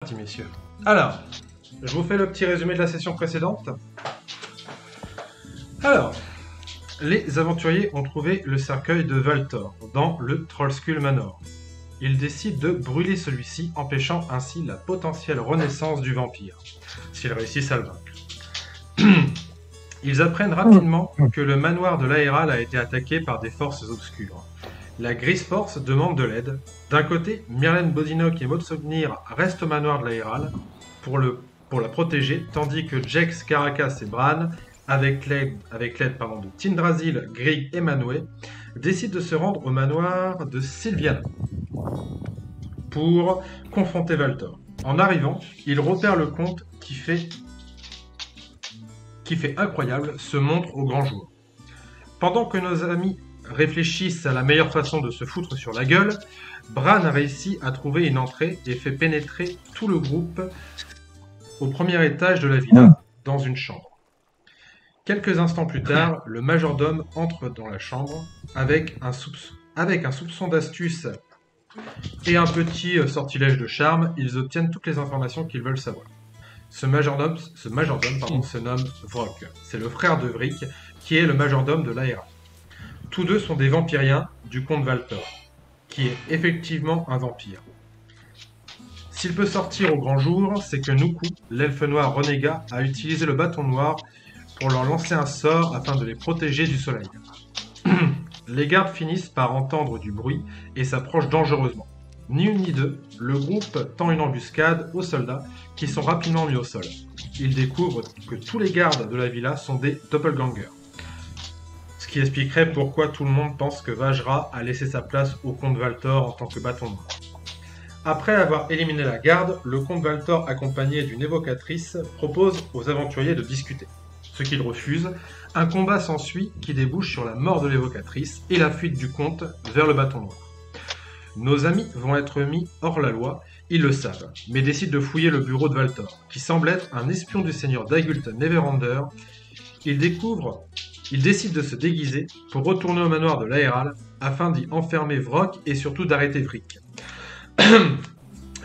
Merci messieurs. Alors, je vous fais le petit résumé de la session précédente. Alors, les aventuriers ont trouvé le cercueil de Valtor dans le Trollskull Manor. Ils décident de brûler celui-ci, empêchant ainsi la potentielle renaissance du vampire, s'ils réussissent à le vaincre. Ils apprennent rapidement que le manoir de l'Aéral a été attaqué par des forces obscures. La Grise Force demande de l'aide. D'un côté, Myrlène Bodinok et Motsognir restent au manoir de l'Aéral pour la protéger, tandis que Jex, Caracas et Bran, avec l'aide de Tyndrasil, Grieg et Manwë, décident de se rendre au manoir de Sylviana pour confronter Valtor. En arrivant, ils repèrent le comte qui fait incroyable se montre au grand jour. Pendant que nos amis réfléchissent à la meilleure façon de se foutre sur la gueule, Bran a réussi à trouver une entrée et fait pénétrer tout le groupe au premier étage de la villa, dans une chambre. Quelques instants plus tard, le majordome entre dans la chambre avec un soupçon d'astuce et un petit sortilège de charme. Ils obtiennent toutes les informations qu'ils veulent savoir. Ce majordome se nomme Vrock. C'est le frère de Vrick, qui est le majordome de l'Aéral. Tous deux sont des vampiriens du comte Valtor, qui est effectivement un vampire. S'il peut sortir au grand jour, c'est que Nuku, l'elfe noir renégat, a utilisé le bâton noir pour leur lancer un sort afin de les protéger du soleil. Les gardes finissent par entendre du bruit et s'approchent dangereusement. Ni une ni deux, le groupe tend une embuscade aux soldats qui sont rapidement mis au sol. Ils découvrent que tous les gardes de la villa sont des doppelgangers. Ce qui expliquerait pourquoi tout le monde pense que Vajra a laissé sa place au comte Valtor en tant que bâton noir. Après avoir éliminé la garde, le comte Valtor, accompagné d'une évocatrice, propose aux aventuriers de discuter. Ce qu'ils refusent, un combat s'ensuit qui débouche sur la mort de l'évocatrice et la fuite du comte vers le bâton noir. Nos amis vont être mis hors la loi, ils le savent, mais décident de fouiller le bureau de Valtor, qui semble être un espion du seigneur Dagult Neverander. Ils décident de se déguiser pour retourner au manoir de l'Aéral afin d'y enfermer Vrock et surtout d'arrêter Vrick.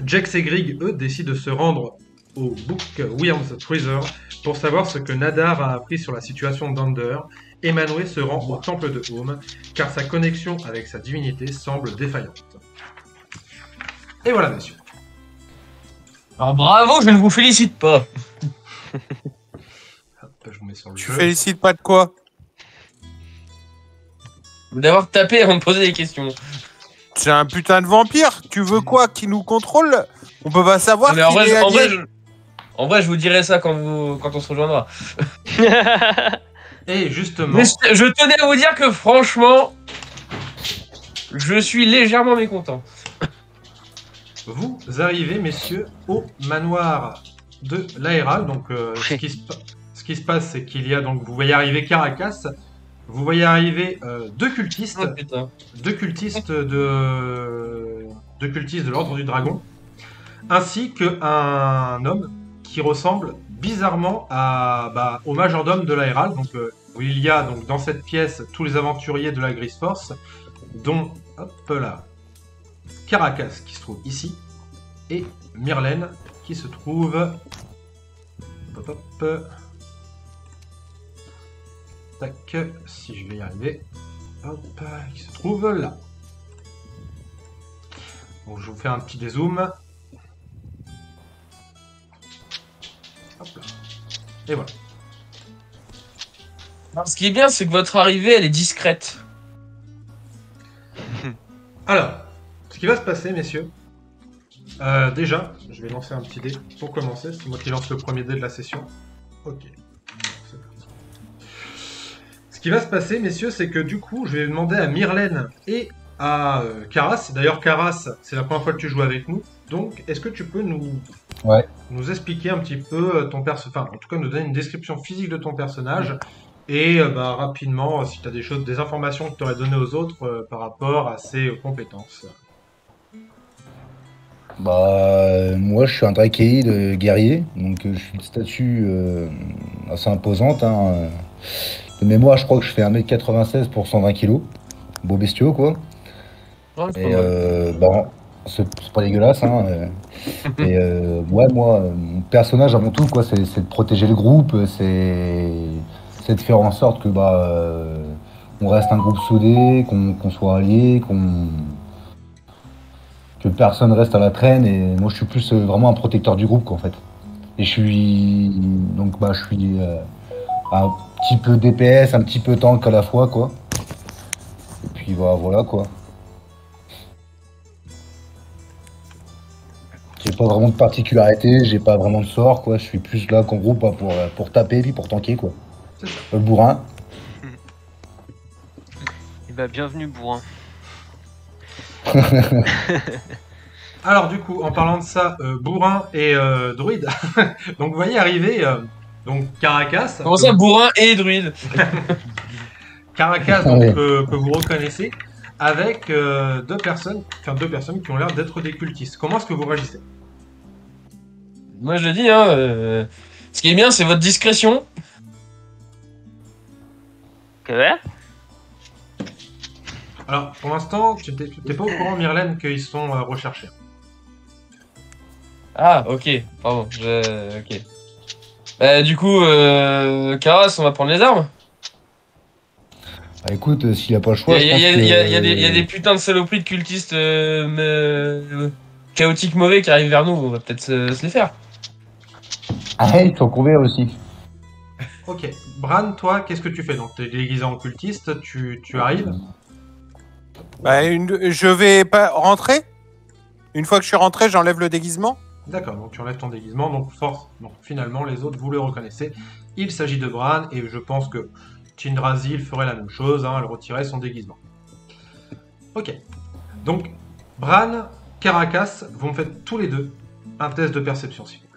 Jex et Grieg, eux, décident de se rendre au Bookworm's Treasure pour savoir ce que Nadar a appris sur la situation d'Under, et Manwë se rend au temple de Home car sa connexion avec sa divinité semble défaillante. Et voilà, messieurs. Alors bravo, je ne vous félicite pas. Hop, je vous mets sur le Tu jeu. félicites pas de quoi? D'avoir tapé avant de poser des questions. C'est un putain de vampire. Tu veux quoi? Qui nous contrôle? On peut pas savoir Mais qui est allié. en vrai, je vous dirai ça quand on se rejoindra. Et justement... Mais je tenais à vous dire que franchement, je suis légèrement mécontent. Vous arrivez, messieurs, au manoir de l'Aéral. Donc, ce qui se passe, c'est qu'il y a donc, vous voyez arriver Caracas, vous voyez arriver deux cultistes de l'Ordre du Dragon, ainsi qu'un homme qui ressemble bizarrement au majordome de l'Aéral. Donc, où il y a donc dans cette pièce tous les aventuriers de la Grise Force, dont hop là. Caracas qui se trouve ici et Myrlène qui se trouve tac, si je vais y arriver, hop, qui se trouve là. Donc je vous fais un petit dézoom, hop là, et voilà. Alors, ce qui est bien, c'est que votre arrivée, elle est discrète. Alors, ce qui va se passer, messieurs, déjà, je vais lancer un petit dé pour commencer. C'est moi qui lance le premier dé de la session. Ok, c'est parti. Ce qui va se passer, messieurs, c'est que du coup, je vais demander à Myrlène et à Karas. D'ailleurs, Karas, c'est la première fois que tu joues avec nous. Donc, est-ce que tu peux nous expliquer un petit peu ton personnage, enfin, en tout cas, nous donner une description physique de ton personnage et rapidement, si tu as des informations que tu aurais données aux autres par rapport à ses compétences. Moi je suis un Drakeid guerrier, donc je suis de statue assez imposante. De mémoire, je crois que je fais 1m96 pour 120 kg. Beau bestiaux quoi. Ouais, c'est Et pas mal. C'est pas dégueulasse, hein. Et ouais, moi, mon personnage avant tout, quoi, c'est de protéger le groupe, c'est de faire en sorte que on reste un groupe soudé, qu'on soit alliés, que personne reste à la traîne. Et moi, je suis plus vraiment un protecteur du groupe, quoi, en fait. Et je suis un petit peu DPS, un petit peu tank à la fois, quoi. Et puis voilà, quoi. J'ai pas vraiment de particularité, j'ai pas vraiment de sort, quoi. Je suis plus là qu'en groupe pour taper puis pour tanker, quoi. C'est ça. Le bourrin. Et bah bienvenue bourrin. Alors du coup, en parlant de ça, bourrin et druide, donc vous voyez arriver donc Caracas. Comment ça, bourrin et druide? Caracas donc, Ouais. que vous reconnaissez avec deux personnes qui ont l'air d'être des cultistes. Comment est-ce que vous réagissez? Moi je le dis, hein. Ce qui est bien, c'est votre discrétion. Que Alors pour l'instant, tu t'es pas au courant, Myrlène, qu'ils sont recherchés. Ah, ok, pardon. Ok. Du coup, Karas, on va prendre les armes. Bah, écoute, s'il a pas le choix, Il je pense y a que... des putains de saloperies de cultistes chaotiques mauvais qui arrivent vers nous. On va peut-être se les faire. Ah, ils sont couverts aussi. Ok. Bran, toi, qu'est-ce que tu fais? Donc t'es déguisé en cultiste, tu arrives. Je vais pas rentrer. Une fois que je suis rentré, j'enlève le déguisement. D'accord, donc tu enlèves ton déguisement, donc force. Donc finalement, les autres, vous le reconnaissez. Il s'agit de Bran, et je pense que Chindrazi ferait la même chose, hein, elle retirait son déguisement. Ok. Donc, Bran, Caracas, vous me faites tous les deux un test de perception, s'il vous plaît.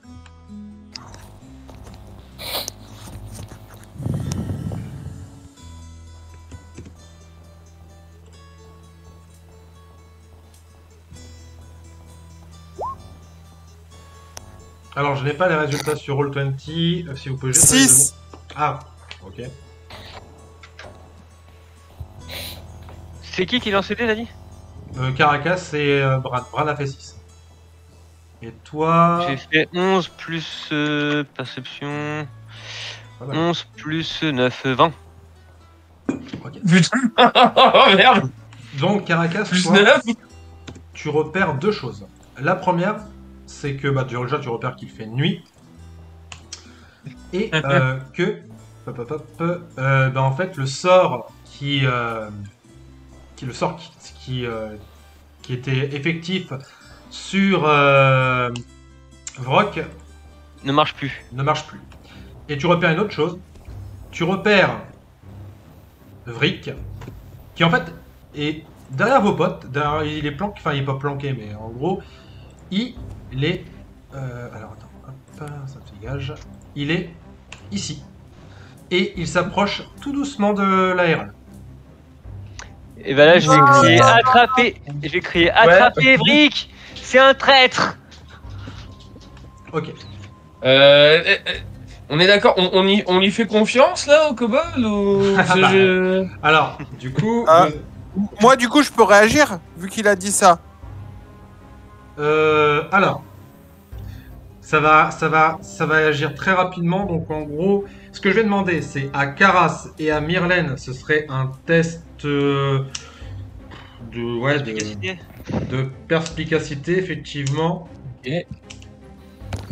Alors, je n'ai pas les résultats sur Roll20, si vous pouvez juste... 6. Ah, ok. C'est qui lance les dés, t'as dit? Caracas et Bran. Bran a fait 6. Et toi... J'ai fait 11 plus perception. Voilà. 11 plus 9, 20. Ok. Putain. Oh merde. Donc, Caracas, Plus toi, 9. tu repères deux choses. La première, c'est que déjà tu repères qu'il fait nuit. Et que... en fait, le sort qui était effectif sur Vrock Ne marche plus. ne marche plus. Et tu repères une autre chose. Tu repères Vrick, qui en fait est derrière vos potes. Derrière, il est planqué, enfin il est pas planqué, mais en gros, il est... alors attends, hop, ça me dégage. Il est ici. Et il s'approche tout doucement de l'ARL. Et bah là, je vais crier attraper. Je vais crier attraper Brick. C'est un traître. Ok. On est d'accord, on lui fait confiance là au kobold ou Alors, du coup... Ah. Moi, du coup, je peux réagir, vu qu'il a dit ça. Alors, ça va agir très rapidement. Donc en gros, ce que je vais demander, c'est à Karas et à Myrlène, ce serait un test Efficacité. de perspicacité, effectivement.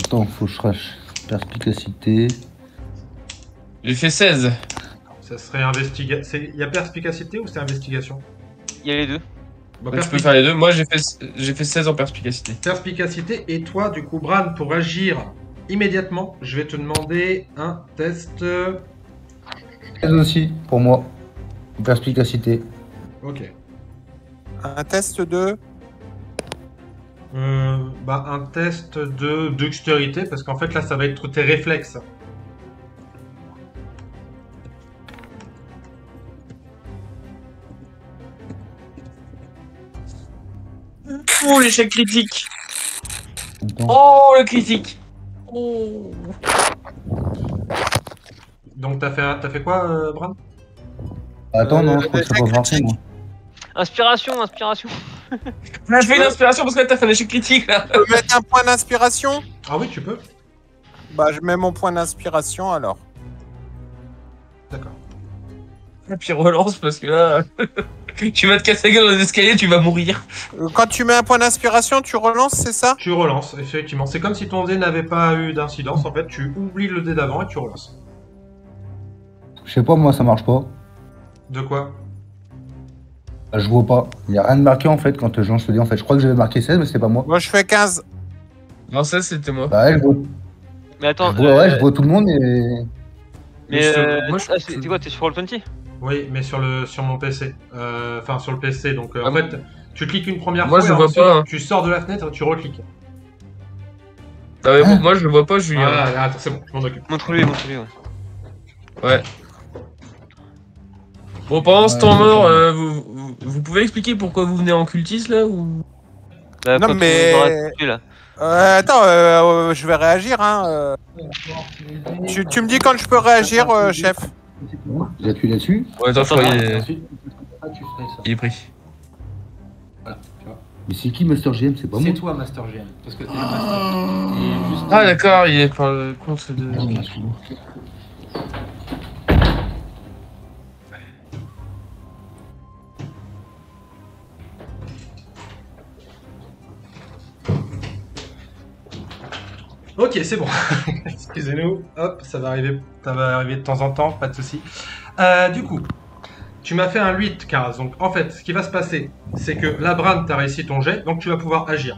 Attends, faut que je crache. Perspicacité. J'ai fait 16. Ça serait investigation. Il y a perspicacité ou c'est investigation? Il y a les deux. Bah, Je peux faire les deux. Moi j'ai fait 16 en perspicacité. Perspicacité. Et toi, du coup, Bran, pour agir immédiatement, je vais te demander un test. 16 aussi, pour moi. Perspicacité. Ok. Un test de... Un test de dextérité, parce qu'en fait là ça va être tes réflexes. Oh l'échec critique. Attends. Oh le critique. Oh. Donc t'as fait quoi, Bran? Attends, non, je crois que ça va partir, moi. Inspiration. Là, je fais une inspiration parce que là, t'as fait un échec critique, là. Je peux mettre un point d'inspiration? Ah oui, tu peux. Bah, je mets mon point d'inspiration alors. D'accord. Et puis relance parce que là, tu vas te casser la gueule dans les escaliers, tu vas mourir. Quand tu mets un point d'inspiration, tu relances, c'est ça? Tu relances, effectivement. C'est comme si ton dé n'avait pas eu d'incidence. En fait, tu oublies le dé d'avant et tu relances. Je sais pas, moi ça marche pas. De quoi? Je vois pas. Il y a rien de marqué en fait quand je lance le dé en fait. Je crois que j'avais marqué 16 mais c'est pas moi. Moi, je fais 15. Non, ça, c'était moi. Bah ouais, je vois, Mais attends, je vois tout le monde et... mais moi, je- c'est quoi, t'es sur Roll20? Oui, mais sur mon PC. Enfin, sur le PC. Donc, en Ah, fait, tu cliques une première moi, fois je et vois ensuite, pas, hein. tu sors de la fenêtre et tu recliques. Ah ouais, bon, moi, je le vois pas, Julien. Ah, attends, c'est bon, je m'en occupe. Montre-lui, ouais. Ouais. Bon, pendant ce Ouais, temps je mort, comprends. vous pouvez expliquer pourquoi vous venez en cultiste, là, ou... Bah, Non, quand mais- on aura tué, là. Attends, je vais réagir, hein. Tu me dis quand je peux réagir, chef. J'ai appuyé là-dessus. Ouais, attends, je crois qu'il est... Ensuite, tu ferais ça. il est pris. Voilà, tu vois. Mais c'est qui Master GM? C'est pas moi. C'est toi, Master GM. Parce que t'es le Master. Et juste- Ah, d'accord, il est par le compte de... Ok, c'est bon. Excusez-nous. Hop, ça va arriver de temps en temps, pas de souci. Du coup, tu m'as fait un 8, Karas. Donc, en fait, ce qui va se passer, c'est que la Bran, t'as réussi ton jet, donc tu vas pouvoir agir.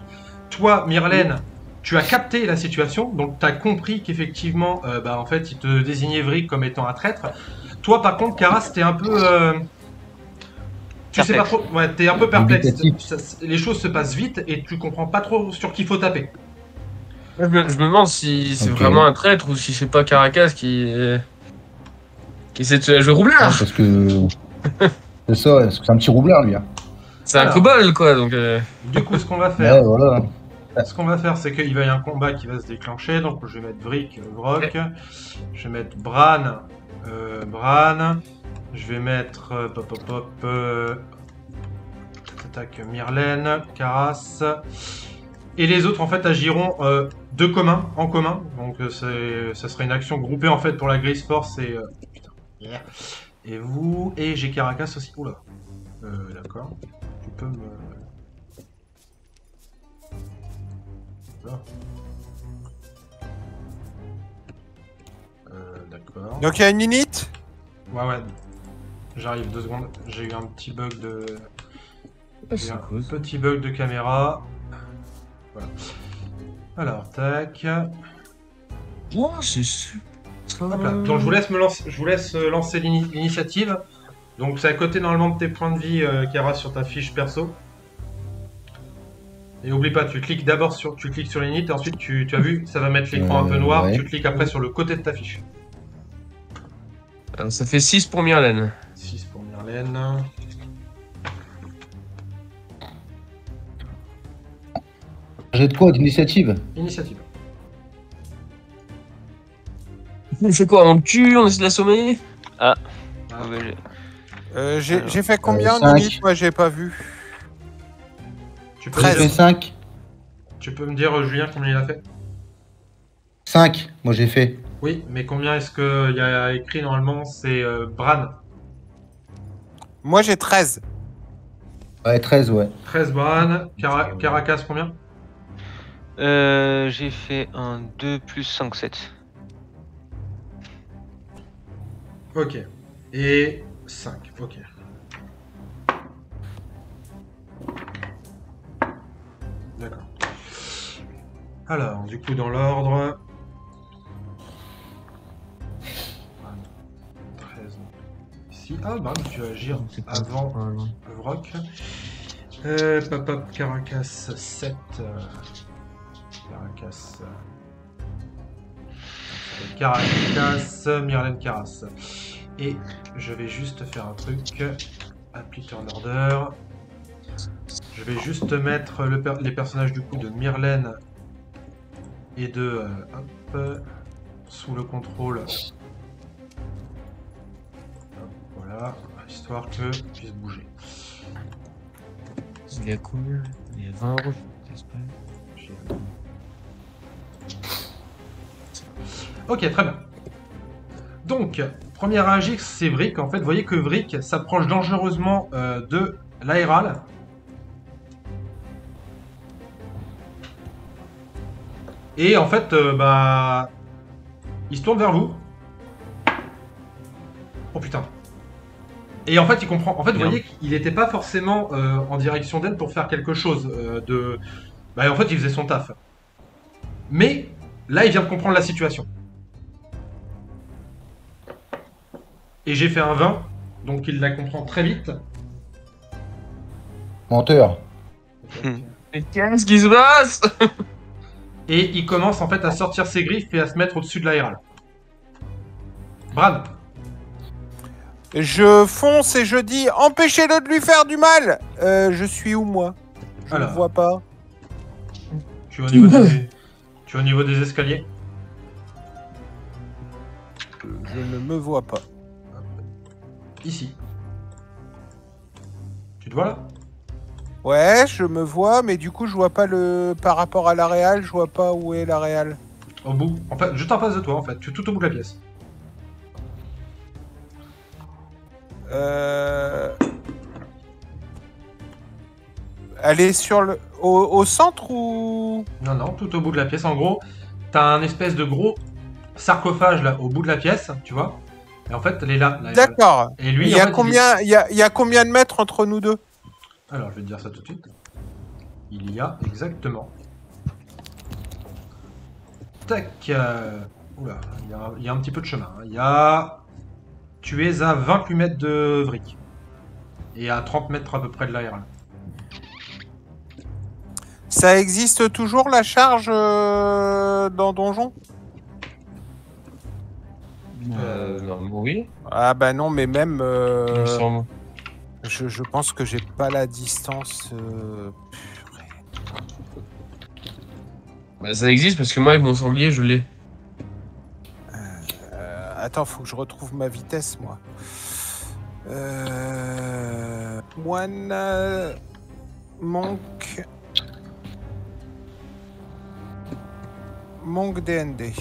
Toi, Myrlène, tu as capté la situation, donc t'as compris qu'effectivement, en fait, il te désignait Vrick comme étant un traître. Toi, par contre, Karas, t'es un peu... tu sais pas trop... Ouais, t'es un peu perplexe. Les choses se passent vite et tu comprends pas trop sur qui faut taper. Je me demande si c'est Ok. vraiment un traître ou si c'est pas Caracas qui essaie de se la jouer Ah, roublard. parce que... c'est ça, parce que c'est un petit roublard lui. Hein. C'est un Alors. cobalt, quoi, donc... Du coup, ce qu'on va faire... Ouais, voilà. Ce qu'on va faire, c'est qu'il va y avoir un combat qui va se déclencher. Donc, je vais mettre Vrick, Vrock. Je vais mettre Bran. Bran. Je vais mettre... tac, Myrlène, Karas. Et les autres, en fait, agiront en commun. Donc, ça serait une action groupée, en fait, pour la Grise Force. Et, putain. Yeah. Et vous... Et j'ai Caracas aussi. Oula. D'accord. Tu peux me... D'accord. Donc, il y a une unit. Ouais. J'arrive 2 secondes. J'ai eu un petit bug de... J'ai un petit bug de caméra. Voilà. Alors, tac. Oh, c'est super. Hop là. Donc, je vous laisse lancer l'initiative. Donc, c'est à côté normalement de tes points de vie qu'il y aura sur ta fiche perso. Et oublie pas, tu cliques d'abord sur l'init et ensuite tu as vu, ça va mettre l'écran un peu noir. Ouais. Tu cliques après sur le côté de ta fiche. Alors, ça fait 6 pour Myrlène. 6 pour Myrlène. J'ai de quoi d'initiative? Initiative. On fait quoi? On le tue? On essaie de l'assommer? Ah, Ah. ouais, J'ai fait combien en 5. unit? Moi, j'ai pas vu. Tu peux, J'ai me fait dire, 5. tu peux me dire, Julien, combien il a fait? 5, moi j'ai fait. Oui, mais combien est-ce qu'il y a écrit normalement? C'est Bran. Moi, j'ai 13. Ouais, 13, ouais. 13 Bran. Caracas, combien? j'ai fait un 2 plus 5, 7. Ok. Et 5, ok. D'accord. Alors, du coup, dans l'ordre... 13. Ici. Ah, bah, tu vas agir avant Vrock. Caracas 7. Caracas, Myrlène Karas. Et je vais juste faire un truc. Apply turn order. Je vais juste mettre les personnages du coup de Myrlène et de hop, sous le contrôle. Hop, voilà, histoire que puisse bouger. Il est à combien? Il est à 20 euros. Ok, très bien. Donc, premier à agir, c'est Vrick. En fait, vous voyez que Vrick s'approche dangereusement de l'aéral. Et en fait, il se tourne vers vous. Oh putain. Et en fait, il comprend. En fait, vous voyez qu'il n'était pas forcément en direction d'elle pour faire quelque chose de. En fait, il faisait son taf. Mais là, il vient de comprendre la situation. Et j'ai fait un 20, donc il la comprend très vite. Menteur. Mais qu'est-ce qui se passe? Et il commence en fait à sortir ses griffes et à se mettre au-dessus de l'aéral. Bran. Je fonce et je dis empêchez-le de lui faire du mal. Je suis où moi? Je ne vois pas. Tu es au niveau des escaliers. Je ne me vois pas. Ici. Tu te vois là? Ouais, je me vois, mais du coup, je vois pas le. Par rapport à la réal, je vois pas où est la réal. Au bout. En fait, juste en face de toi, en fait. Tu es tout au bout de la pièce. Elle est sur le. Au centre ou. Non, tout au bout de la pièce. En gros, t'as un espèce de gros sarcophage là, au bout de la pièce, tu vois. Et en fait, elle est là. D'accord. Et lui, il y a combien, il y a combien de mètres entre nous deux? Alors, je vais te dire ça tout de suite. Il y a exactement. Tac. Oula, il y a un petit peu de chemin. Il y a. Tu es à 28 mètres de Vrick. Et à 30 mètres à peu près de l'aéral. Ça existe toujours la charge dans Donjon? Non, oui. Ah bah non, mais même. Il me semble. Je pense que j'ai pas la distance. Bah, ça existe parce que moi, avec mon sanglier, je l'ai. Attends, faut que je retrouve ma vitesse, moi. Moine. Monk. Monk DND.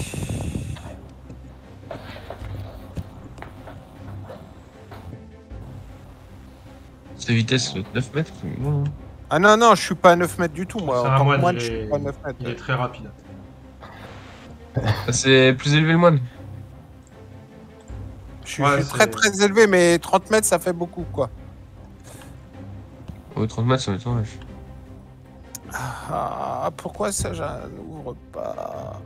Sa vitesse, 9 mètres. Ah non, je suis pas à 9 mètres du tout, moi. C'est En un tant que moine, moine, je suis pas à 9 mètres. il est très rapide. C'est plus élevé le moine. Je suis très très élevé, mais 30 mètres, ça fait beaucoup, quoi. Oh, 30 mètres, ça m'étonne. Ah, pourquoi ça, j'ouvre pas?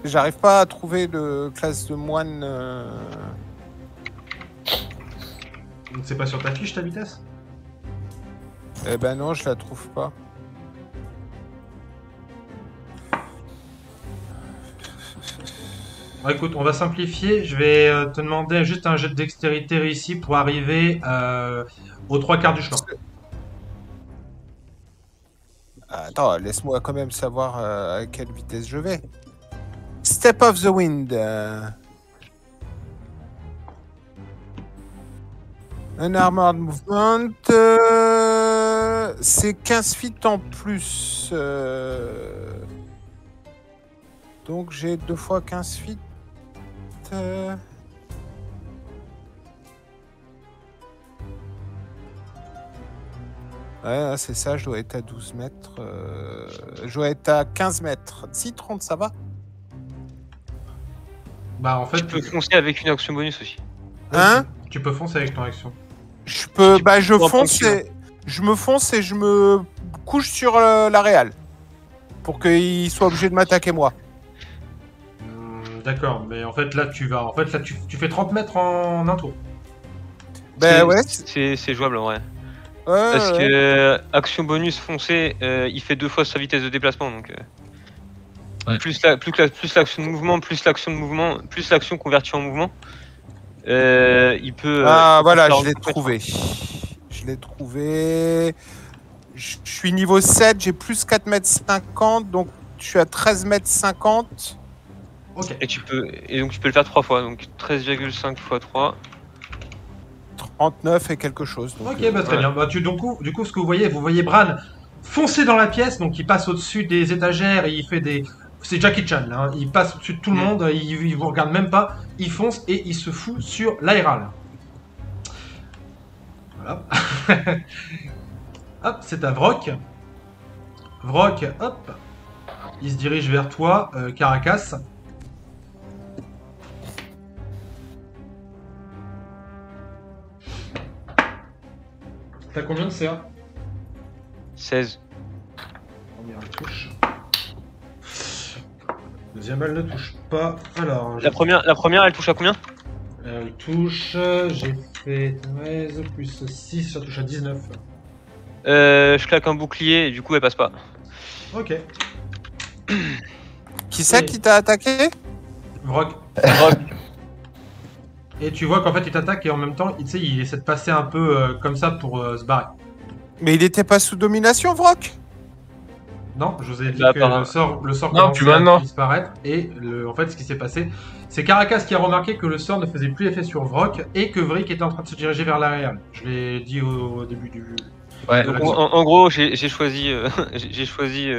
J'arrive pas à trouver de classe de moine. C'est pas sur ta fiche ta vitesse? Eh ben non, je la trouve pas. Bon, écoute, on va simplifier. Je vais te demander juste un jet de dextérité réussi pour arriver aux 3/4 du chemin. Attends, laisse-moi quand même savoir à quelle vitesse je vais. Step of the Wind. Un armored movement. C'est 15 feet en plus. Donc j'ai 2 fois 15 feet. Ouais, c'est ça, je dois être à 12 mètres. Je dois être à 15 mètres. Si, 30, ça va? Bah, en fait. Tu peux foncer avec une action bonus aussi. Hein? Tu peux foncer avec ton action. Je peux. Bah, je fonce et. Je me fonce et je me couche sur la réal. Pour qu'il soit obligé de m'attaquer moi. D'accord, mais en fait, là, tu vas. En fait, là, tu fais 30 mètres en un tour. Ben ouais. C'est jouable en vrai. Ouais, parce que action bonus foncé, il fait 2 fois sa vitesse de déplacement, donc ouais. plus l'action de mouvement, plus l'action convertie en mouvement, il peut. Ah voilà, je l'ai trouvé. Je l'ai trouvé. Je suis niveau 7, j'ai plus 4 mètres 50, donc je suis à 13 mètres 50. Ok. Et donc tu peux le faire 3 fois, donc 13,5 x 3. 39 et quelque chose. Donc, Ok, bah très bien. Bah, du coup, ce que vous voyez Bran foncer dans la pièce, donc il passe au-dessus des étagères et il fait des... C'est Jackie Chan, là, hein. Il passe au-dessus de tout le monde, il vous regarde même pas, il fonce et il se fout sur l'aéral. Voilà. Hop, c'est à Vrock. Vrock, hop, il se dirige vers toi, Caracas. T'as combien de CA? 16. Première elle touche. Deuxième elle ne touche pas. Alors, La première, elle touche à combien? elle touche. J'ai fait 13 plus 6, ça touche à 19. Je claque un bouclier et du coup elle passe pas. Ok. Qui c'est qui t'a attaqué? Vrock. Et tu vois qu'en fait il t'attaque et en même temps il essaie de passer un peu comme ça pour se barrer. Mais il était pas sous domination, Vrock? Non, je vous ai dit Bah, que par- le sort Non, plus commençait maintenant. à disparaître et en fait ce qui s'est passé, c'est Caracas qui a remarqué que le sort ne faisait plus effet sur Vrock et que Vrick était en train de se diriger vers l'arrière. Je l'ai dit au début du... Ouais. de Donc, l'action. en gros, j'ai choisi, j'ai choisi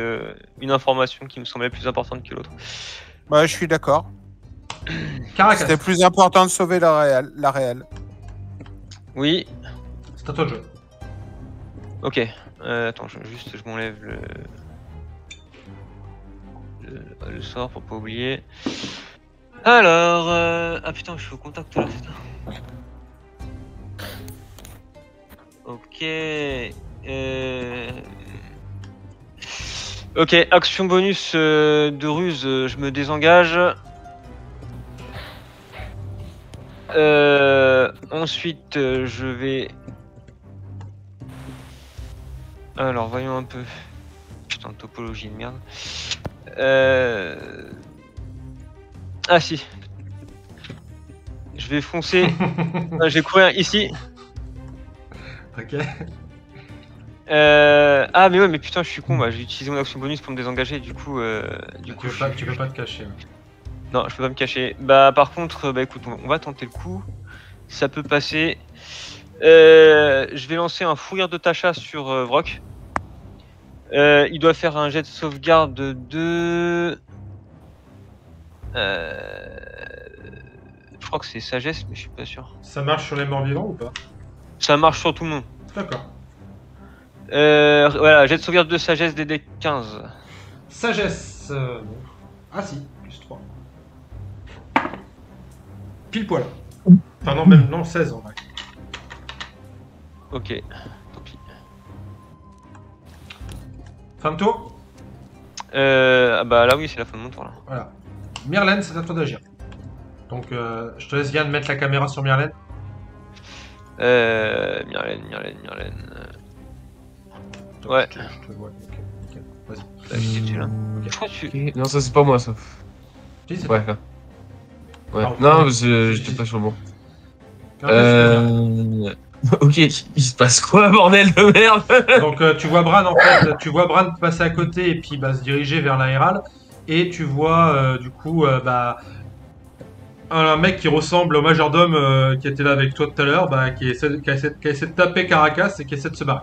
une information qui me semblait plus importante que l'autre. Ouais, je suis d'accord. Caracas, C'était plus important de sauver la réelle. Oui, c'est à toi de jouer. ok. Attends, je m'enlève le sort pour pas oublier. Alors, ah putain, je suis au contact là, putain. Ok. Ok, action bonus de ruse, je me désengage. Ensuite, je vais... Alors, voyons un peu. Putain, topologie de merde. Ah si. Je vais foncer. Je vais courir ici. Ok. Ah mais ouais, mais putain, je suis con. Bah, j'ai utilisé mon action bonus pour me désengager. Du coup, Tu peux pas te cacher. Ouais. non, je peux pas me cacher. Bah par contre, bah écoute, on va tenter le coup. Ça peut passer. Je vais lancer un fouilleur de Tacha sur Vrock. Il doit faire un jet de sauvegarde de... Je crois que c'est sagesse, mais je suis pas sûr. Ça marche sur les morts vivants ou pas? Ça marche sur tout le monde. D'accord. Voilà, jet de sauvegarde de sagesse DD 15. Sagesse. Bon. Ah si, plus 3. Pile poil. Enfin non, même non, 16 en vrai. Ok, tant pis. Fin de tour. Ah bah là oui, c'est la fin de mon tour là. Voilà. Myrlène, c'est à toi d'agir. Donc je te laisse Yann mettre la caméra sur Myrlène. Myrlène. Ouais. Je te vois. Ok. Vas-y. Là, j'étais dessus là. Je crois que tu... Ok. Non, ça c'est pas moi ça. Si, c'est Ouais, toi. là. Ouais. Pardon. Non, parce que j'étais pas sur le bon. Ok, il se passe quoi, bordel de merde? Donc tu vois Bran en fait, tu vois Bran passer à côté et puis se diriger vers l'aéral et tu vois du coup un mec qui ressemble au majordome qui était là avec toi tout à l'heure, qui essaie de taper Caracas et qui essaie de se barrer.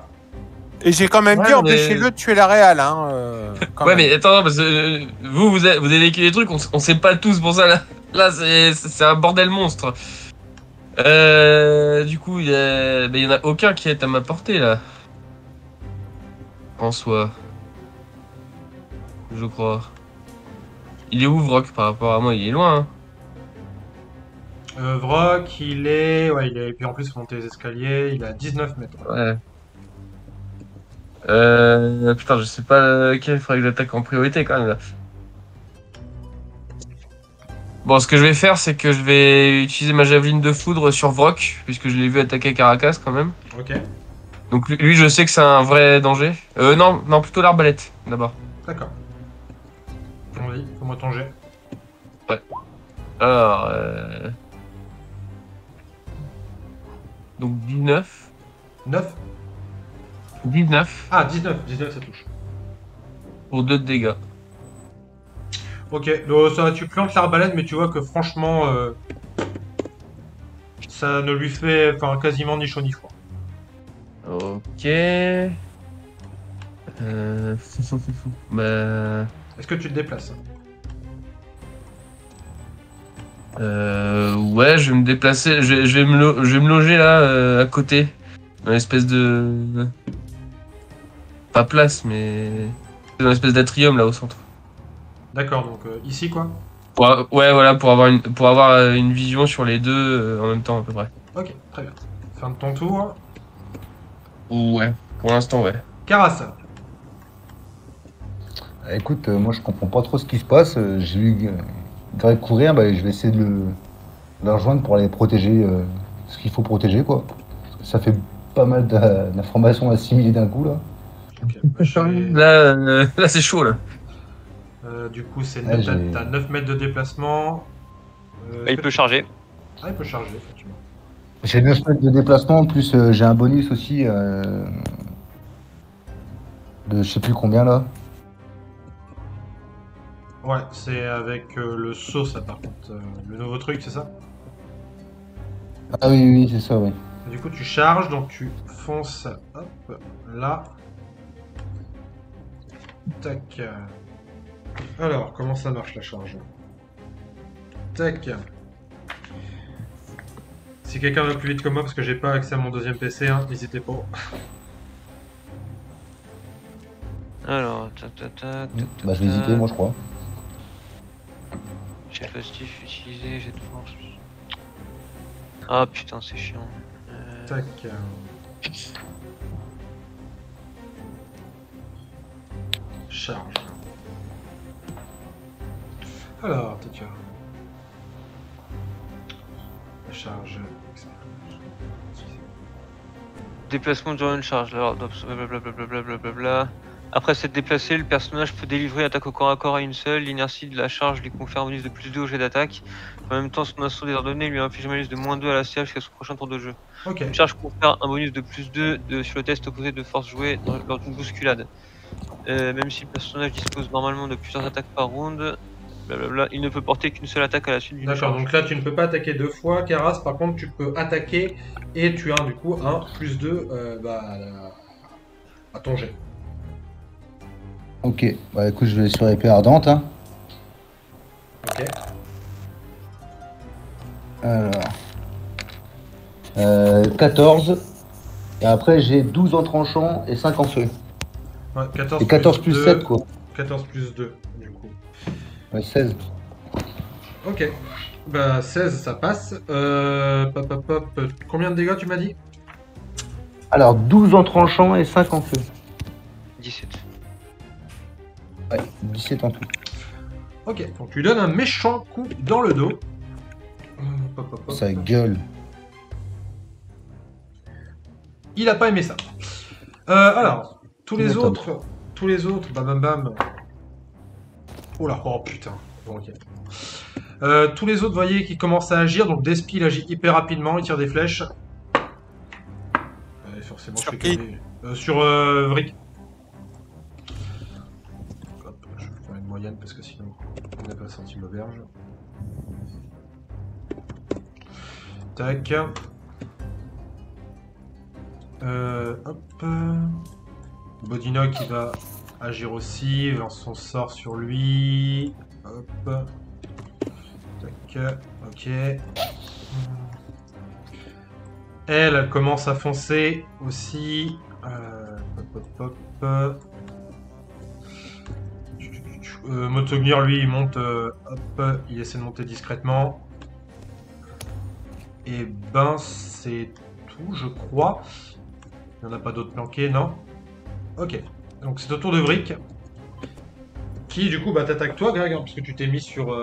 Et j'ai quand même Ouais, dit mais- empêchez-le de tuer la réelle. Hein, quand Ouais, même. mais attends, parce que vous avez vécu des trucs, on sait pas tous pour ça là. Là, c'est un bordel monstre. Du coup, il y en a aucun qui est à ma portée là. En soi. Je crois. Il est où, Vrock, par rapport à moi? Il est loin, hein. Vrock, il est... Ouais, il est... Et puis en plus, il faut monter les escaliers, il est à 19 mètres. Ouais. Putain, je sais pas lequel il faudrait que j'attaque en priorité quand même là. Bon, ce que je vais faire, c'est que je vais utiliser ma javeline de foudre sur Vrock, puisque je l'ai vu attaquer Caracas quand même. Ok, Donc lui, je sais que c'est un vrai danger. Non, plutôt l'arbalète d'abord. d'accord. Vas-y, fais-moi ton jet. Alors, donc 19. 9 19 Ah, 19 ça touche. pour 2 de dégâts. Ok, donc ça, tu plantes l'arbalète, mais tu vois que franchement, ça ne lui fait quasiment ni chaud ni froid. Ok. Bah. Est-ce que tu te déplaces? Ouais, je vais me déplacer. Je vais me loger là, à côté. Dans l'espèce de. Pas place, mais. Dans l'espèce d'atrium là au centre. D'accord, donc ici quoi? Ouais, voilà, pour avoir une vision sur les deux en même temps à peu près. Ok, très bien. Fin de ton tour. Ouais, pour l'instant, ouais. Karas. Écoute, moi je comprends pas trop ce qui se passe. J'ai vu Greg courir, bah, je vais essayer de le rejoindre pour aller protéger ce qu'il faut protéger, quoi. Parce que ça fait pas mal d'informations assimiler d'un coup, là. Ok, bah, Là, c'est chaud là. du coup, Ouais, t'as 9 mètres de déplacement. Il peut charger. Ah, il peut charger, effectivement. J'ai 9 mètres de déplacement, en plus j'ai un bonus aussi de je sais plus combien là. Ouais, c'est avec le saut, ça, par contre. Le nouveau truc, c'est ça? Ah oui, c'est ça, oui. Du coup, tu charges, donc tu fonces, hop, là. Tac. Alors, comment ça marche la charge? Tac. Si quelqu'un va plus vite que moi, parce que j'ai pas accès à mon deuxième PC, hein, n'hésitez pas. Alors, Bah je vais hésiter, moi je crois. Jet positif utilisé, jet de force. Ah putain, c'est chiant. Tac. Charge. Alors, tac. Charge. Déplacement durant une charge. Alors, blablabla. Après s'être déplacé, le personnage peut délivrer attaque au corps à corps à une seule. L'inertie de la charge lui confère un bonus de plus 2 au jet d'attaque. En même temps, son assaut désordonné lui inflige un bonus de moins 2 à la CA jusqu'à son prochain tour de jeu. Ok. Une charge confère un bonus de plus 2 sur le test opposé de force jouée lors d'une bousculade. Même si le personnage dispose normalement de plusieurs attaques par round, blablabla, il ne peut porter qu'une seule attaque à la suite d'une D'accord, charge. donc là tu ne peux pas attaquer deux fois, Karas, par contre tu peux attaquer et tu as du coup un plus 2 à ton jet. Ok, bah écoute, je vais sur épée ardente. Hein. Ok. Alors. 14. Et après j'ai 12 en tranchant et 5 en feu. Ouais, 14 Et 14 plus 2, 7 quoi. 14 plus 2 du coup. Ouais, 16. Ok. Bah 16 ça passe. Combien de dégâts tu m'as dit? Alors 12 en tranchant et 5 en feu. 17. Ouais, 17 en tout. Ok, donc tu lui donnes un méchant coup dans le dos. Ça gueule. Il a pas aimé ça. Alors, tous les M'étonne. autres, bam bam bam. Oh là, oh putain. Bon, ok. Tous les autres, vous voyez, qui commencent à agir. Donc Despi, il agit hyper rapidement, il tire des flèches. Forcément, Sur je fais qui que des- Sur Vrick. Hop, je vais faire une moyenne parce que sinon, on n'a pas senti l'auberge. Tac. Hop. Bodino qui va agir aussi, il lance son sort sur lui. Hop. Tac. Ok. Elle commence à foncer aussi. Motognir, lui, il monte. Hop, il essaie de monter discrètement. Et ben, c'est tout, je crois. Il n'y en a pas d'autres planqués, non? Ok. Donc c'est au tour de Vrick. Qui, du coup, bah, t'attaque toi, Greg, hein, parce que tu t'es mis sur.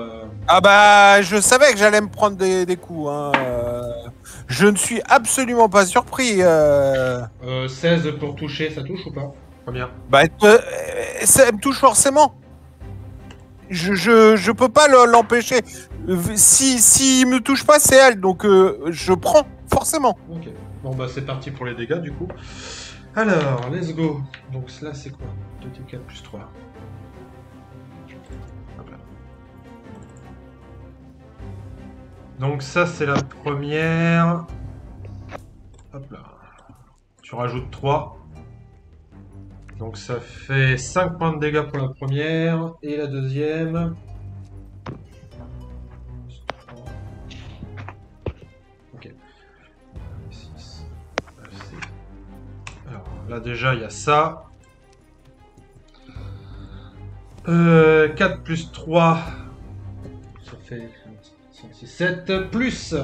Ah bah, je savais que j'allais me prendre des coups. Hein. Je ne suis absolument pas surpris. 16 pour toucher, ça touche ou pas? Combien? Bah, ça me touche forcément. Je peux pas l'empêcher. Si il me touche pas, c'est elle. Donc je prends forcément. Ok. Bon bah c'est parti pour les dégâts du coup. Alors, let's go. Donc là c'est quoi? 2d4 plus 3. Hop là. Donc ça, c'est la première. Hop là. Tu rajoutes 3. Donc ça fait 5 points de dégâts pour la première. Et la deuxième. Ok. 6. Alors là déjà, il y a ça. 4 plus 3. Ça fait 5, 6, 7. Plus.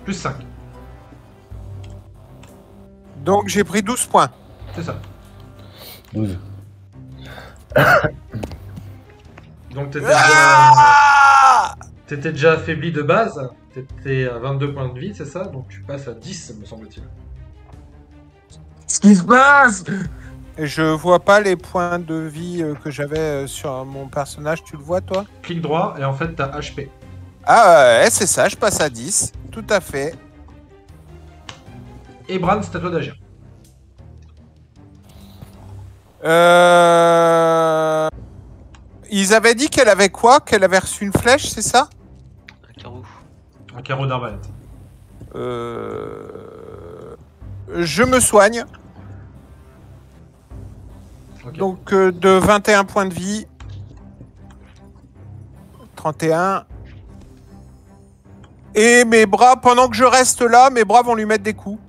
Plus 5. Donc j'ai pris 12 points. C'est ça. 12. Donc Ah t'étais déjà affaibli de base. T'étais à 22 points de vie, c'est ça? Donc tu passes à 10, me semble-t-il. Qu'est-ce qui se passe? Et je vois pas les points de vie que j'avais sur mon personnage, tu le vois toi? Clic droit et en fait t'as HP. Ah ouais, c'est ça, je passe à 10, tout à fait. Et Bran, c'est à toi d'agir. Ils avaient dit qu'elle avait quoi? Qu'elle avait reçu une flèche, c'est ça? Un carreau. Un carreau d'arbalète. Je me soigne. Ok. Donc de 21 points de vie. 31. Et mes bras, pendant que je reste là, mes bras vont lui mettre des coups.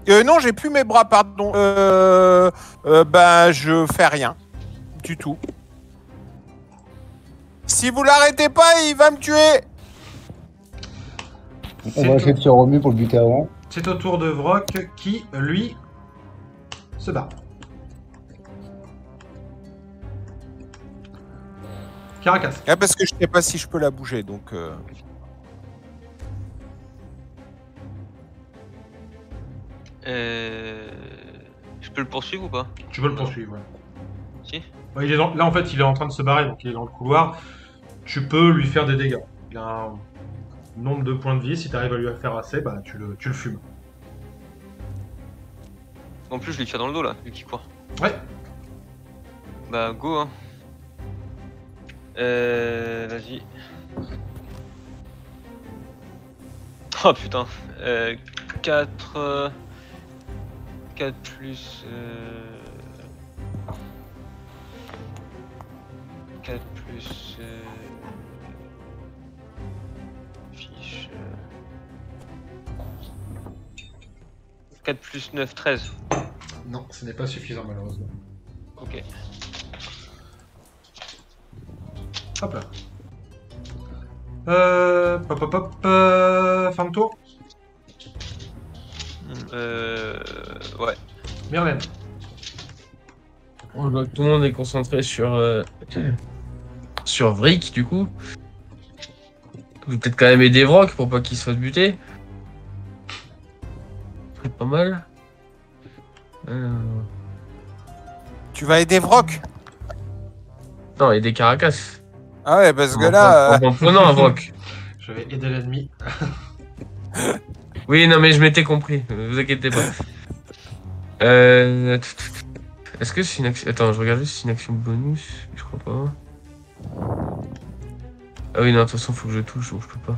Non, j'ai plus mes bras, pardon. Ben, je fais rien. Du tout. Si vous l'arrêtez pas, il va me tuer. On va essayer de se remuer pour le buter avant. C'est au tour de Vrock qui, lui, se bat. Caracas. Ah, parce que je sais pas si je peux la bouger, donc... Je peux le poursuivre ou pas? Tu peux le poursuivre, ouais. Si. Ouais, là, en fait, il est en train de se barrer, donc il est dans le couloir. Tu peux lui faire des dégâts. Il a un nombre de points de vie. Si tu arrives à lui faire assez, bah, tu le fumes. En plus, je lui tire dans le dos là, vu qu'il court. Ouais. Bah, go, hein. Vas-y. Oh putain. 4 plus... 4 plus... Fiche... 4 plus 9, 13. Non, ce n'est pas suffisant, malheureusement. Ok. Hop là. Hop, hop, hop. Fin de tour. Ouais. Myrlène. On voit que tout le monde est concentré sur Vrick, du coup. Je vais peut-être quand même aider Vrock pour pas qu'il se fasse buter. C'est pas mal. Tu vas aider Vrock? Non, aider Caracas. Ah ouais, parce que là... En prenant un Vrock. Je vais aider l'ennemi. Oui, non, mais je m'étais compris. Vous inquiétez pas. Est-ce que c'est une action... Attends, je regarde juste si c'est une action bonus. Je crois pas. Ah oui, non, de toute façon, faut que je touche, donc je peux pas.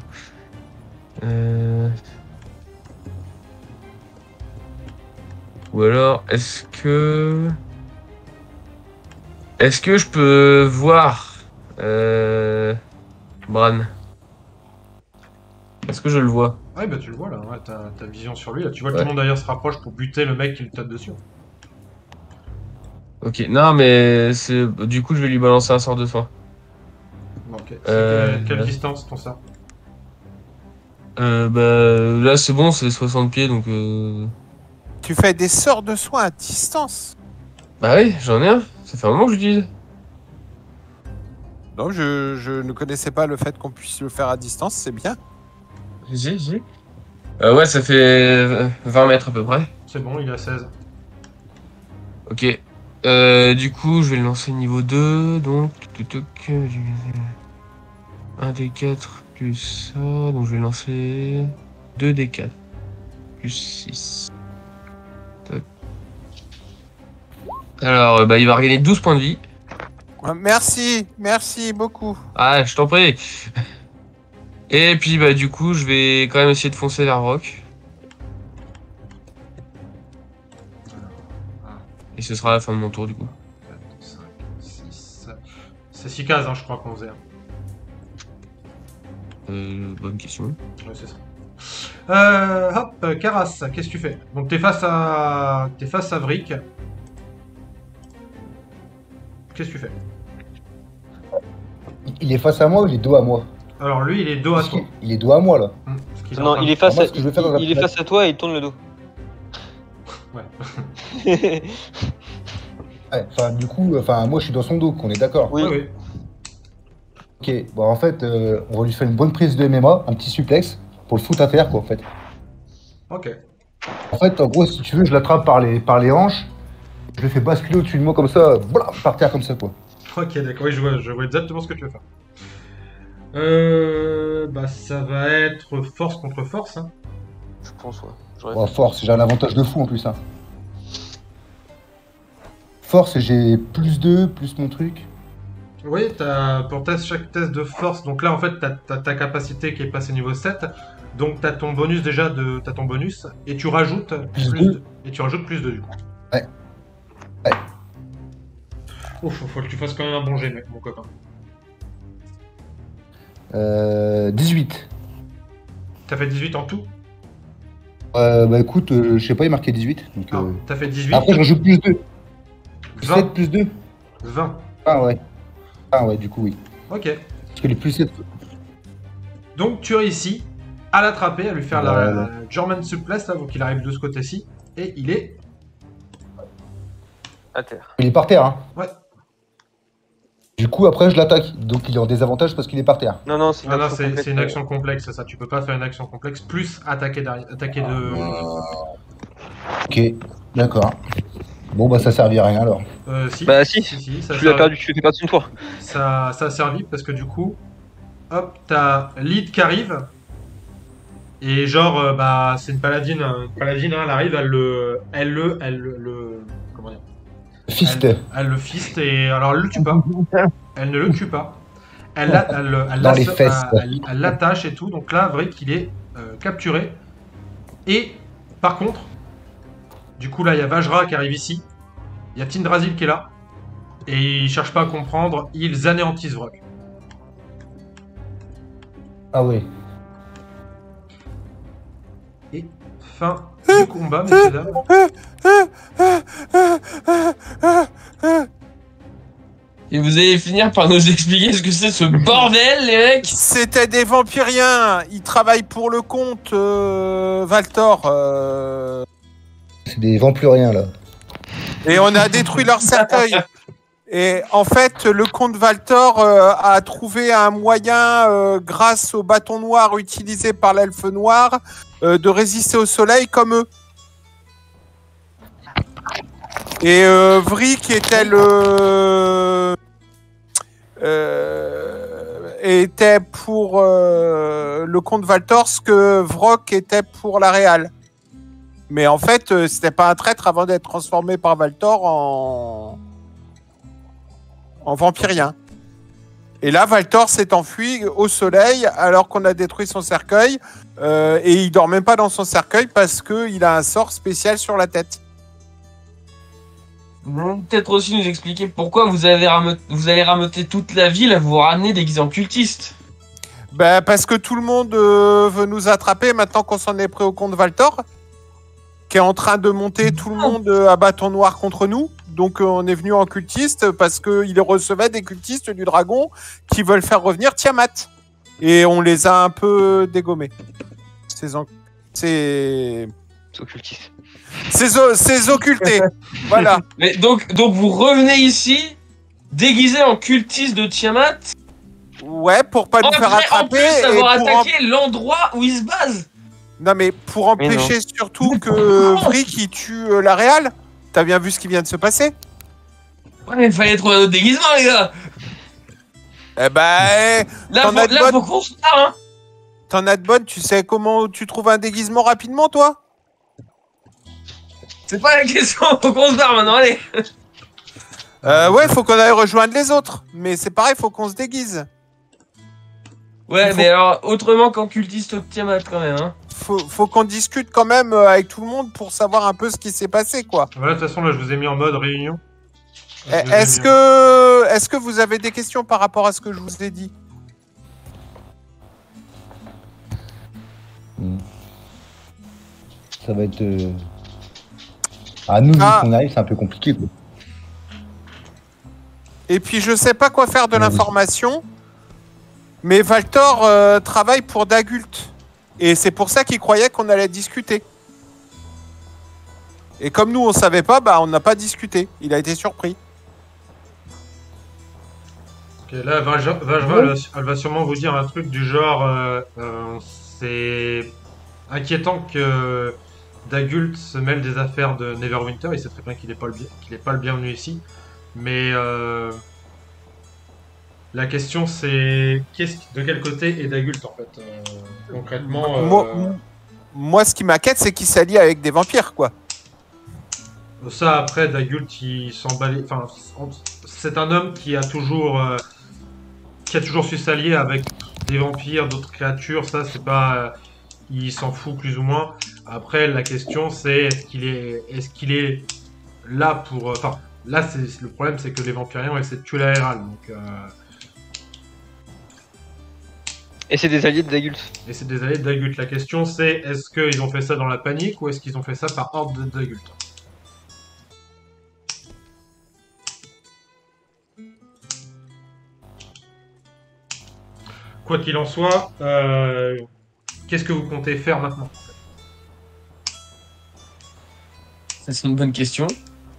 Ou alors, est-ce que je peux voir Bran? Est-ce que je le vois? Ouais, bah tu le vois là, ouais, t'as vision sur lui. Là. Tu vois que Ouais. tout le monde derrière se rapproche pour buter le mec qui le tape dessus. Ok, non, mais c'est... du coup, je vais lui balancer un sort de soin. Ok. C'est quelle distance ton ça? Bah, là, c'est bon, c'est 60 pieds, donc... Tu fais des sorts de soins à distance? Bah oui, j'en ai un. Ça fait un moment que je l'utilise. Non, je ne connaissais pas le fait qu'on puisse le faire à distance, c'est bien. J'ai. Ouais, ça fait 20 mètres à peu près. C'est bon, il est à 16. Ok. Du coup, je vais le lancer niveau 2, donc... 1 des 4 plus ça, donc je vais lancer 2 des 4 plus 6. Tac. Alors, bah, il va regagner 12 points de vie. Merci beaucoup. Ah, je t'en prie. Et puis, bah, du coup, je vais quand même essayer de foncer vers Rock. Et ce sera la fin de mon tour, du coup. 4, 5, 6. C'est 6 cases, hein, je crois qu'on faisait. Bonne question. Ouais, c'est ça. Hop, Karas, qu'est-ce que tu fais? Donc t'es face à Vrick. Qu'est-ce que tu fais? Il est face à moi ou il est dos à moi? Alors lui, il est dos à Parce toi. qu'il est dos à moi là. Ce qu'il est en Non, train il de- est face, moi, ce que je vais faire dans un il est premier- face à toi et il tourne le dos. Ouais. Ouais, enfin, du coup, moi je suis dans son dos, qu'on est d'accord. Oui. Ouais, ouais. Ok, bon en fait, on va lui faire une bonne prise de MMA, un petit suplex, pour le foot à terre quoi en fait. Ok. En fait, en gros, si tu veux, je l'attrape par les hanches, je le fais basculer au-dessus de moi comme ça, blam, par terre comme ça quoi. Ok, d'accord, oui, je vois exactement ce que tu veux faire. Bah ça va être force contre force. Hein. Je pense, ouais. J'aurais Bon, force, j'ai un avantage de fou en plus. Hein. Force, j'ai plus 2, plus mon truc. Oui, chaque test de force, donc là en fait t'as ta capacité qui est passée niveau 7, donc t'as ton bonus déjà t'as ton bonus, et tu rajoutes Plus plus deux. 2. Et tu rajoutes plus 2 du coup. Ouais. Ouais. Ouf, faut que tu fasses quand même un bon jet, mec, mon copain. 18. T'as fait 18 en tout? Bah écoute, je sais pas, il est marqué 18. Donc, Ah, t'as fait 18. Après, je rajoute plus 2. 20. 7 plus 2. 20. Ah ouais. Ah ouais, du coup, oui. Ok. Parce que les plus 7. Donc tu réussis à l'attraper, à lui faire Voilà. la German suplex, là, donc il arrive de ce côté-ci, et il est... à terre. Il est par terre, hein. Ouais. Du coup, après, je l'attaque. Donc, il est en désavantage parce qu'il est par terre. Non, c'est une Ah non, action c'est complète. une action complexe, ça. Tu peux pas faire une action complexe plus attaquer derrière, attaquer de. Ok, d'accord. Bon, bah, ça servit à rien alors. Si. Bah, si. ça, Tu l'as perdu, tu fais partie une fois. ça a servi parce que du coup, hop, t'as Lead qui arrive et genre, bah, c'est une paladine, hein, elle arrive, comment dire, Fist. elle le fiste et alors elle le tue pas. Elle ne le tue pas. Elle Dans les fesses. elle l'attache et tout. Donc là, Vrick, il est capturé. Et par contre, du coup, là, il y a Vajra qui arrive ici. Il y a Tindrasil qui est là. Et ils cherchent pas à comprendre. Ils anéantissent Vrock. Ah ouais. Et fin du combat, messieurs dames. Et vous allez finir par nous expliquer ce que c'est ce bordel, les mecs. C'était des vampiriens. Ils travaillent pour le compte Valtor. C'est des vampiriens là. Et on a détruit leur cercueil. Et en fait, le comte Valtor a trouvé un moyen, grâce au bâton noir utilisé par l'elfe noir, de résister au soleil comme eux. Et Vrick était était pour le comte Valtor ce que Vrock était pour la Réal. Mais en fait, c'était pas un traître avant d'être transformé par Valtor en vampirien. Et là, Valtor s'est enfui au soleil alors qu'on a détruit son cercueil. Et il dort même pas dans son cercueil parce qu'il a un sort spécial sur la tête. Vous allez peut-être aussi nous expliquer pourquoi vous allez rameuter toute la ville à vous ramener déguisé en cultiste. Ben, parce que tout le monde veut nous attraper maintenant qu'on s'en est pris au comte Valtor, qui est en train de monter tout le monde à bâton noir contre nous. Donc on est venu en cultiste parce qu'il recevait des cultistes du dragon qui veulent faire revenir Tiamat. Et on les a un peu dégommés. Ces Occultiste. occultés. Voilà. Mais donc vous revenez ici, déguisé en cultiste de Tiamat, Ouais, pour pas nous faire en attraper. plus et d'avoir pour attaqué l'endroit où il se base. Non, mais pour empêcher surtout que Vrick il tue la Réal. T'as bien vu ce qui vient de se passer? Ouais, mais il fallait trouver un autre déguisement, les gars. Eh ben, Là, T'en as de bonnes. faut qu'on se barre, hein. t'en as de bonnes. Tu sais comment tu trouves un déguisement rapidement, toi? C'est pas la question, faut qu'on se barre maintenant, allez. Ouais, faut qu'on aille rejoindre les autres. Mais c'est pareil, faut qu'on se déguise. Ouais, mais alors, autrement qu'en cultiste au Tiamat quand même, hein. Faut qu'on discute quand même avec tout le monde pour savoir un peu ce qui s'est passé, quoi. Voilà, de toute façon, là, je vous ai mis en mode réunion. Est-ce que vous avez des questions par rapport à ce que je vous ai dit? Ça va être. À nous, vu qu'on arrive, c'est un peu compliqué, quoi. Et puis je sais pas quoi faire de Oui. l'information, mais Valtor travaille pour Dagult. Et c'est pour ça qu'il croyait qu'on allait discuter. Et comme nous on savait pas, bah on n'a pas discuté. Il a été surpris. Ok, là, Vajra, elle va sûrement vous dire un truc du genre c'est inquiétant que Dagult se mêle des affaires de Neverwinter. Il sait très bien qu'il n'est pas le bienvenu ici. Mais la question c'est de quel côté est Dagult en fait concrètement. Moi, ce qui m'inquiète, c'est qu'il s'allie avec des vampires, quoi. Ça après Dagult il s'emballe. Enfin, c'est un homme qui a toujours su s'allier avec des vampires, d'autres créatures. Ça c'est pas, il s'en fout plus ou moins. Après la question c'est est-ce qu'il est là pour. Enfin là c'est le problème c'est que les vampiriens ont essayé de tuer la Herald donc. Et c'est des alliés de Dagult. Et c'est des alliés de Dagult. La question c'est est-ce qu'ils ont fait ça dans la panique ou est-ce qu'ils ont fait ça par ordre de Dagult? Quoi qu'il en soit, qu'est-ce que vous comptez faire maintenant? Ça, c'est une bonne question.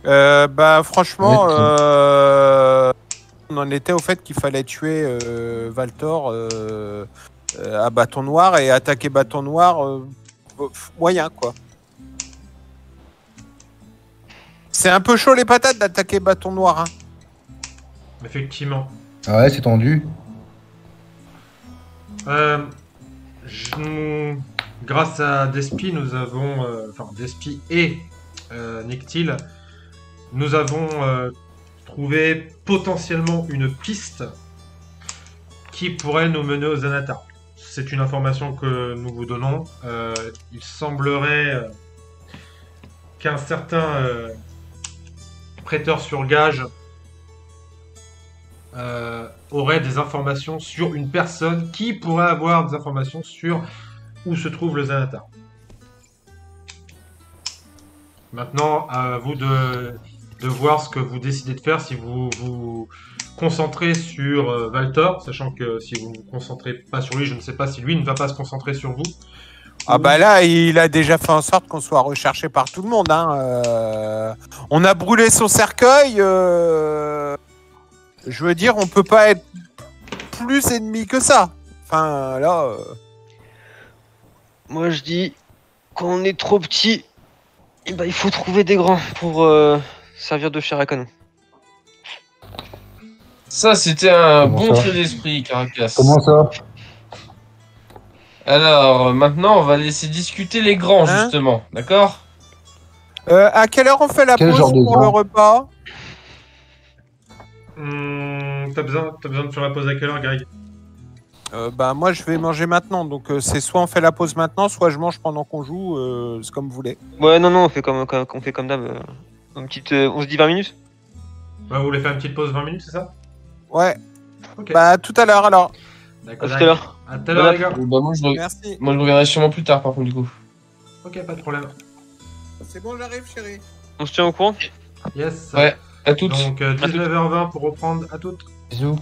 Bah franchement, Ouais, on en était au fait qu'il fallait tuer Valtor à Bâton Noir et attaquer Bâton Noir moyen, quoi. C'est un peu chaud les patates d'attaquer Bâton Noir, hein. Effectivement. Ah ouais, c'est tendu. Grâce à Despi, nous avons, enfin Despi et Nictil, nous avons trouvé potentiellement une piste qui pourrait nous mener au Xanatar. C'est une information que nous vous donnons. Il semblerait qu'un certain prêteur sur gage aurait des informations sur une personne qui pourrait avoir des informations sur où se trouve le Xanatar. Maintenant, à vous de voir ce que vous décidez de faire, si vous vous concentrez sur Valtor, sachant que si vous ne vous concentrez pas sur lui, je ne sais pas si lui ne va pas se concentrer sur vous. Ah bah là, il a déjà fait en sorte qu'on soit recherché par tout le monde, hein. On a brûlé son cercueil. Je veux dire, on peut pas être plus ennemi que ça. Enfin, là... Moi je dis, quand on est trop petit, eh ben, il faut trouver des grands pour servir de chair à canon. Ça, c'était un Comment bon ça trait d'esprit, Caracas. Comment ça? Alors, maintenant, on va laisser discuter les grands, Hein justement. D'accord? à quelle heure on fait la Quel pause genre de pour le grand repas? T'as besoin de faire la pause à quelle heure, Greg? Bah moi, je vais manger maintenant. Donc c'est soit on fait la pause maintenant, soit je mange pendant qu'on joue. C'est comme vous voulez. Ouais, non, on fait comme d'hab. On se dit 20 minutes. Vous voulez faire une petite pause 20 minutes, c'est ça? Ouais. Ok. Bah tout à l'heure alors. À D'accord. tout à l'heure. À tout à l'heure, les gars. Bah, moi, Merci. je reviendrai sûrement plus tard, par contre, du coup. Ok, pas de problème. C'est bon, j'arrive, chérie. On se tient au courant. Yes. Ouais, à toutes. Donc 19h20 pour reprendre à toutes. Bisous.